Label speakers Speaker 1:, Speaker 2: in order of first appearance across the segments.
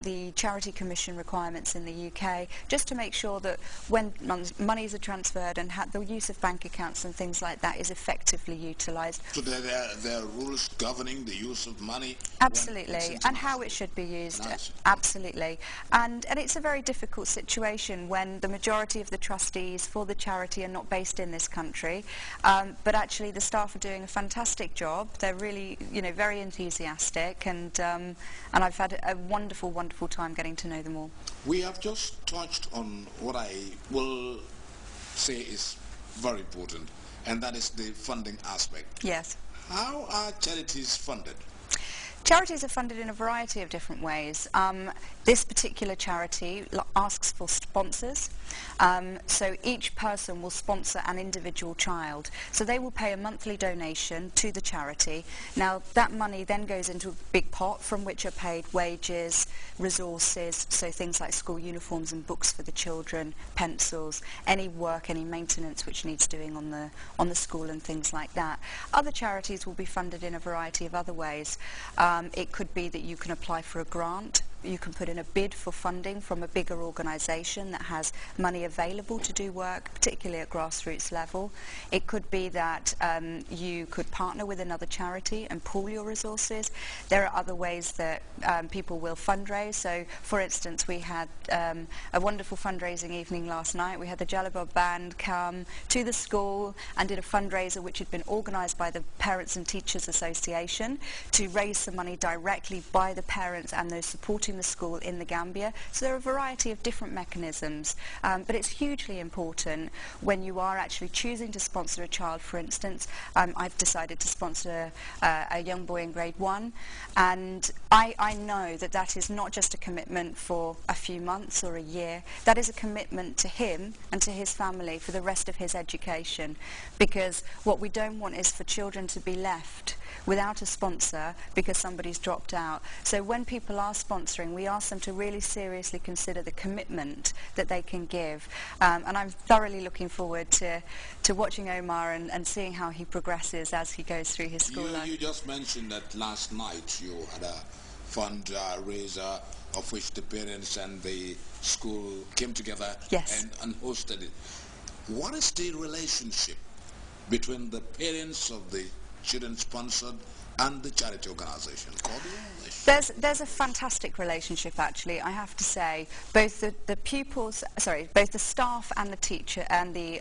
Speaker 1: the Charity Commission requirements in the UK, just to make sure that when monies are transferred and the use of bank accounts and things like that is effectively utilised.
Speaker 2: So there are rules governing the use of money?
Speaker 1: Absolutely, and how it should be used. Absolutely. And it's a very difficult situation when the majority of the trustees for the charity are not based in this country, but actually the staff are doing a fantastic job. They're really, very enthusiastic, and I've had a wonderful time getting to know them all.
Speaker 2: We have just touched on what I will say is very important, and that is the funding aspect.
Speaker 1: Yes.
Speaker 2: How are charities funded?
Speaker 1: Charities are funded in a variety of different ways. This particular charity asks for sponsors, so each person will sponsor an individual child. So they will pay a monthly donation to the charity. Now that money then goes into a big pot from which are paid wages, resources, so things like school uniforms and books for the children, pencils, any work, any maintenance which needs doing on the school and things like that. Other charities will be funded in a variety of other ways. It could be that you can apply for a grant. You can put in a bid for funding from a bigger organisation that has money available to do work, particularly at grassroots level. It could be that you could partner with another charity and pool your resources. There are other ways that people will fundraise. So, for instance, we had a wonderful fundraising evening last night. We had the Jalabab Band come to the school and did a fundraiser which had been organised by the Parents and Teachers Association to raise some money directly by the parents and those supporting the school in the Gambia. So there are a variety of different mechanisms, but it's hugely important when you are actually choosing to sponsor a child. For instance, I've decided to sponsor a young boy in grade 1, and I know that is not just a commitment for a few months or a year. That is a commitment to him and to his family for the rest of his education, because what we don't want is for children to be left without a sponsor because somebody's dropped out. So when people are sponsoring, we ask them to really seriously consider the commitment that they can give. And I'm thoroughly looking forward to watching Omar and seeing how he progresses as he goes through his school life.
Speaker 2: You just mentioned that last night you had a fundraiser of which the parents and the school came together.
Speaker 1: Yes.
Speaker 2: and hosted it. What is the relationship between the parents of the children sponsored and the charity organisation?
Speaker 1: There's a fantastic relationship, actually, I have to say. Both both the staff and the teacher and the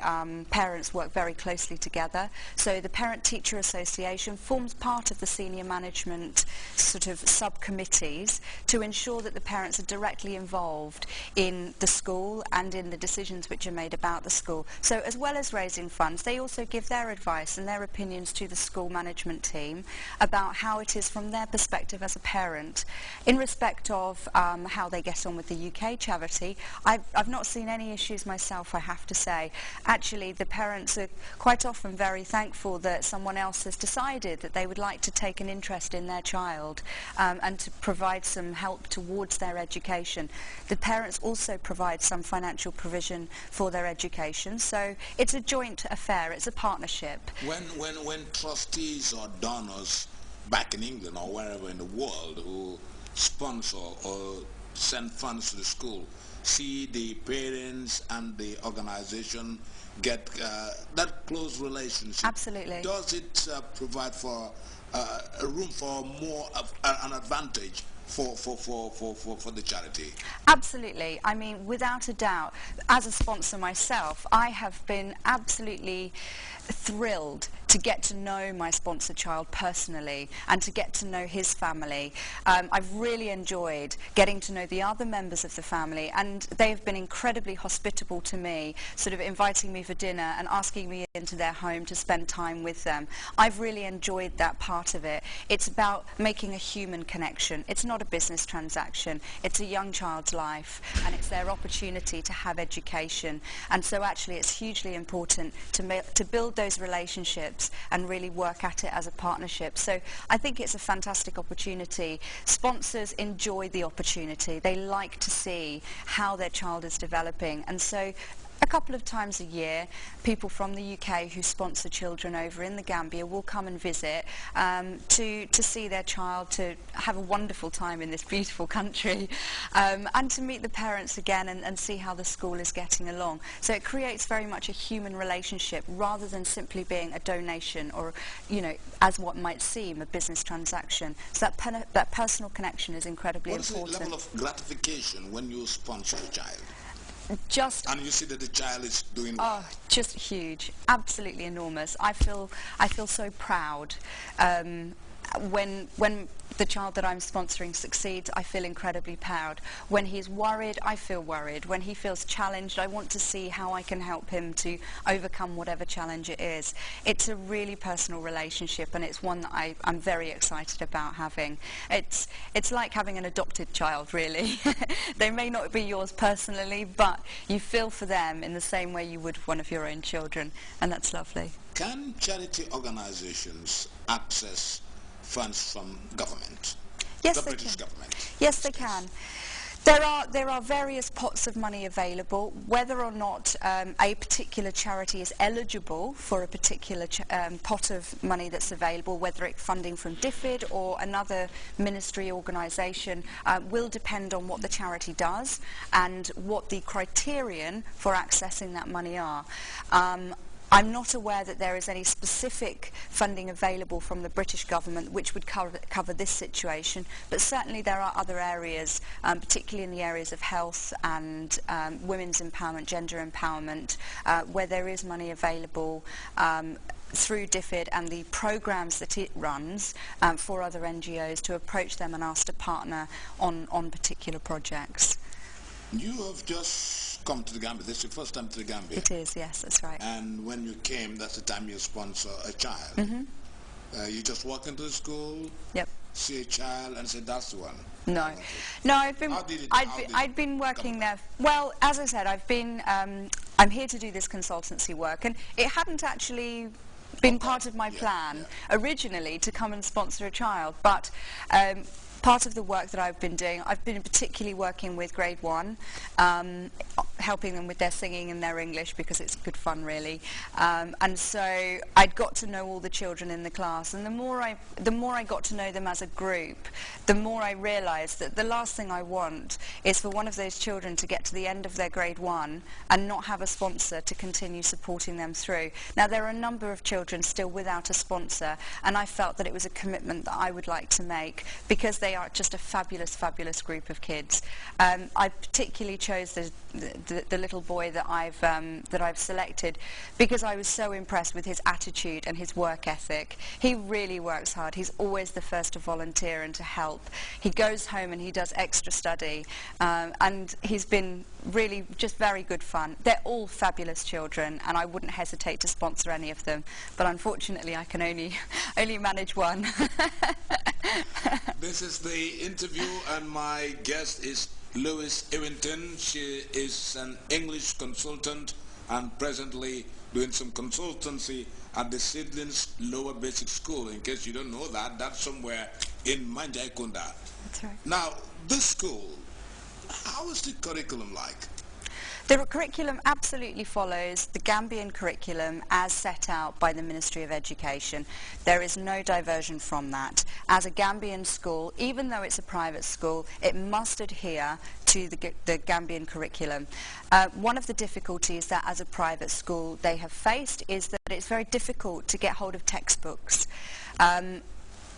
Speaker 1: parents work very closely together. So the Parent-Teacher Association forms part of the senior management sort of subcommittees to ensure that the parents are directly involved in the school and in the decisions which are made about the school. So as well as raising funds, they also give their advice and their opinions to the school management team about how it is from their perspective as a parent. In respect of how they get on with the UK charity, I've not seen any issues myself, I have to say. Actually, the parents are quite often very thankful that someone else has decided that they would like to take an interest in their child and to provide some help towards their education. The parents also provide some financial provision for their education, so it's a joint affair, it's a partnership.
Speaker 2: When trustees or donors back in England or wherever in the world who sponsor or send funds to the school see the parents and the organization get that close relationship,
Speaker 1: absolutely,
Speaker 2: does it provide for a room for more of an advantage for the charity?
Speaker 1: Absolutely. I mean, without a doubt, as a sponsor myself, I have been absolutely thrilled to get to know my sponsor child personally and to get to know his family. I've really enjoyed getting to know the other members of the family, and they have been incredibly hospitable to me, sort of inviting me for dinner and asking me into their home to spend time with them. I've really enjoyed that part of it. It's about making a human connection. It's not a business transaction. It's a young child's life, and it's their opportunity to have education. And so actually it's hugely important to build those relationships and really work at it as a partnership. So I think it's a fantastic opportunity. Sponsors enjoy the opportunity. They like to see how their child is developing, and so a couple of times a year, people from the UK who sponsor children over in the Gambia will come and visit to see their child, to have a wonderful time in this beautiful country, and to meet the parents again and see how the school is getting along. So it creates very much a human relationship rather than simply being a donation or, you know, as what might seem, a business transaction. So that personal connection is incredibly important.
Speaker 2: What is the level of gratification when you sponsor a child? And you see that the child is doing well?
Speaker 1: Oh, just huge, absolutely enormous. I feel so proud when the child that I'm sponsoring succeeds. I feel incredibly proud. When he's worried, I feel worried. When he feels challenged, I want to see how I can help him to overcome whatever challenge it is. It's a really personal relationship, and it's one that I'm very excited about having. It's like having an adopted child, really. They may not be yours personally, but you feel for them in the same way you would one of your own children, and that's lovely.
Speaker 2: Can charity organizations access funds from government?
Speaker 1: Yes,
Speaker 2: the
Speaker 1: they
Speaker 2: British
Speaker 1: can.
Speaker 2: government?
Speaker 1: Yes, they can. There are various pots of money available. Whether or not a particular charity is eligible for a particular pot of money that's available, whether it's funding from DFID or another ministry organisation, will depend on what the charity does and what the criterion for accessing that money are. I'm not aware that there is any specific funding available from the British government which would cover this situation, but certainly there are other areas, particularly in the areas of health and women's empowerment, gender empowerment, where there is money available through DFID and the programs that it runs for other NGOs to approach them and ask to partner on particular projects.
Speaker 2: You have just come to the Gambia. This is your first time to the Gambia.
Speaker 1: It is, yes, that's right.
Speaker 2: And when you came, that's the time you sponsor a child.
Speaker 1: Mm-hmm.
Speaker 2: You just walk into the school,
Speaker 1: yep,
Speaker 2: see a child, and say, "That's the one."
Speaker 1: No, I'd been working there. Well, as I said, I'm here to do this consultancy work, and it hadn't actually been part of my plan originally to come and sponsor a child, but part of the work that I've been doing, I've been particularly working with grade 1, helping them with their singing and their English because it's good fun, really. And so I'd got to know all the children in the class, and the more I got to know them as a group, the more I realised that the last thing I want is for one of those children to get to the end of their grade 1 and not have a sponsor to continue supporting them through. Now, there are a number of children still without a sponsor, and I felt that it was a commitment that I would like to make because they are just a fabulous, fabulous group of kids. I particularly chose the little boy that I've selected because I was so impressed with his attitude and his work ethic. He really works hard. He's always the first to volunteer and to help. He goes home and he does extra study, and he's been really just very good fun. They're all fabulous children, and I wouldn't hesitate to sponsor any of them, but unfortunately I can only manage one.
Speaker 2: This is the interview, and my guest is Lois Ewington. She is an English consultant and presently doing some consultancy at the Seedlings Lower Basic School. In case you don't know that, that's somewhere in Manjaikunda.
Speaker 1: That's right.
Speaker 2: Now, this school, how is the curriculum like?
Speaker 1: The curriculum absolutely follows the Gambian curriculum as set out by the Ministry of Education. There is no diversion from that. As a Gambian school, even though it's a private school, it must adhere to the Gambian curriculum. One of the difficulties that as a private school they have faced is that it's very difficult to get hold of textbooks.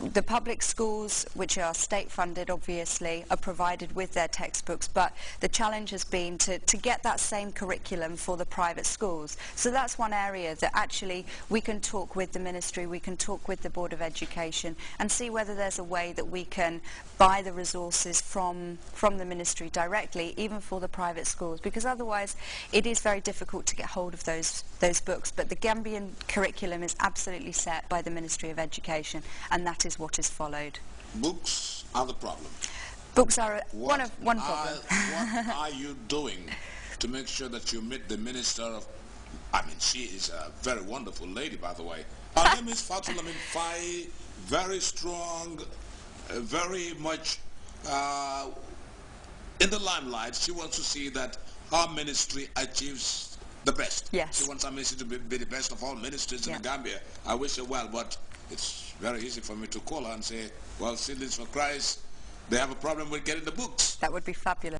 Speaker 1: The public schools, which are state-funded, obviously, are provided with their textbooks, but the challenge has been to get that same curriculum for the private schools. So that's one area that actually we can talk with the ministry, we can talk with the Board of Education and see whether there's a way that we can buy the resources from the ministry directly, even for the private schools, because otherwise it is very difficult to get hold of those books. But the Gambian curriculum is absolutely set by the Ministry of Education, and that is what is followed.
Speaker 2: Books are the problem.
Speaker 1: Books are one problem.
Speaker 2: What are you doing to make sure that you meet the Minister of... I mean, she is a very wonderful lady, by the way. Her name is Fatul Amin Fai, very strong, very much in the limelight. She wants to see that her ministry achieves the best.
Speaker 1: Yes.
Speaker 2: She wants our ministry to be the best of all ministries in the Gambia. I wish her well, but it's very easy for me to call her and say, well, Seedlings for Christ, they have a problem with getting the books.
Speaker 1: That would be fabulous.